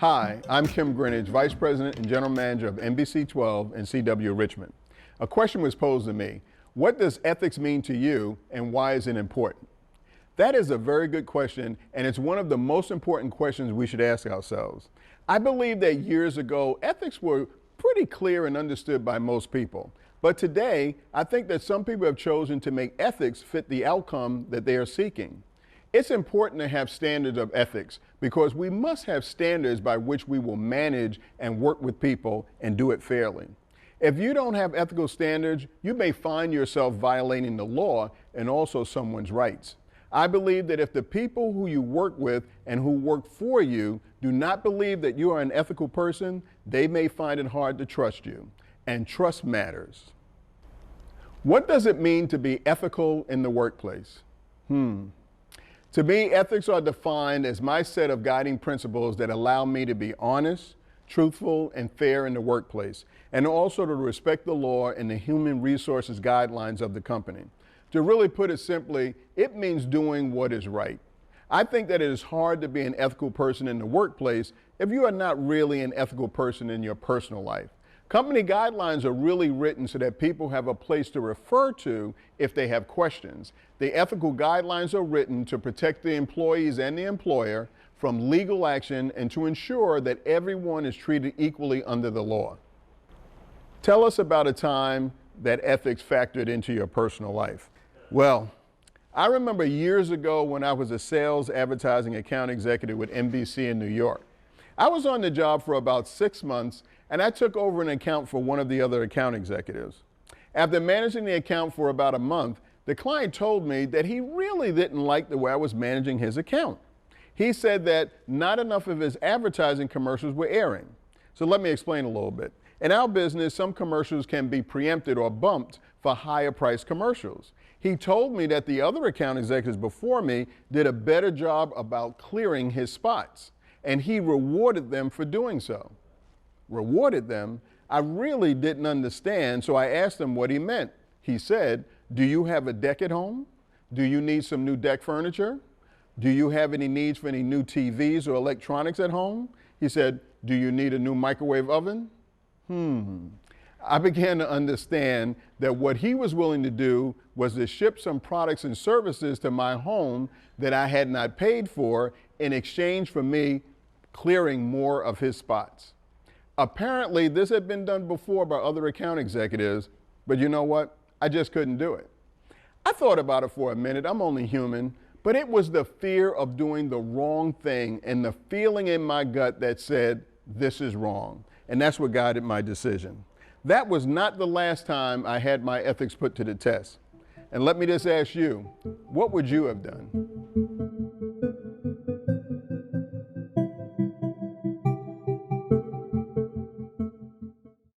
Hi, I'm Kym Grinnage, Vice President and General Manager of NBC12 and CW Richmond. A question was posed to me: what does ethics mean to you and why is it important? That is a very good question, and it's one of the most important questions we should ask ourselves. I believe that years ago, ethics were pretty clear and understood by most people. But today, I think that some people have chosen to make ethics fit the outcome that they are seeking. It's important to have standards of ethics because we must have standards by which we will manage and work with people and do it fairly. If you don't have ethical standards, you may find yourself violating the law and also someone's rights. I believe that if the people who you work with and who work for you do not believe that you are an ethical person, they may find it hard to trust you. And trust matters. What does it mean to be ethical in the workplace? To me, ethics are defined as my set of guiding principles that allow me to be honest, truthful, and fair in the workplace, and also to respect the law and the human resources guidelines of the company. To really put it simply, it means doing what is right. I think that it is hard to be an ethical person in the workplace if you are not really an ethical person in your personal life. Company guidelines are really written so that people have a place to refer to if they have questions. The ethical guidelines are written to protect the employees and the employer from legal action and to ensure that everyone is treated equally under the law. Tell us about a time that ethics factored into your personal life. Well, I remember years ago when I was a sales advertising account executive with NBC in New York. I was on the job for about 6 months, and I took over an account for one of the other account executives. After managing the account for about a month, the client told me that he really didn't like the way I was managing his account. He said that not enough of his advertising commercials were airing. So let me explain a little bit. In our business, some commercials can be preempted or bumped for higher priced commercials. He told me that the other account executives before me did a better job about clearing his spots, and he rewarded them for doing so. Rewarded them? I really didn't understand, so I asked him what he meant. He said, "Do you have a deck at home? Do you need some new deck furniture? Do you have any needs for any new TVs or electronics at home?" He said, "Do you need a new microwave oven?" I began to understand that what he was willing to do was to ship some products and services to my home that I had not paid for in exchange for me clearing more of his spots. Apparently, this had been done before by other account executives, but you know what? I just couldn't do it. I thought about it for a minute. I'm only human, but it was the fear of doing the wrong thing and the feeling in my gut that said, this is wrong. And that's what guided my decision. That was not the last time I had my ethics put to the test. And let me just ask you, what would you have done?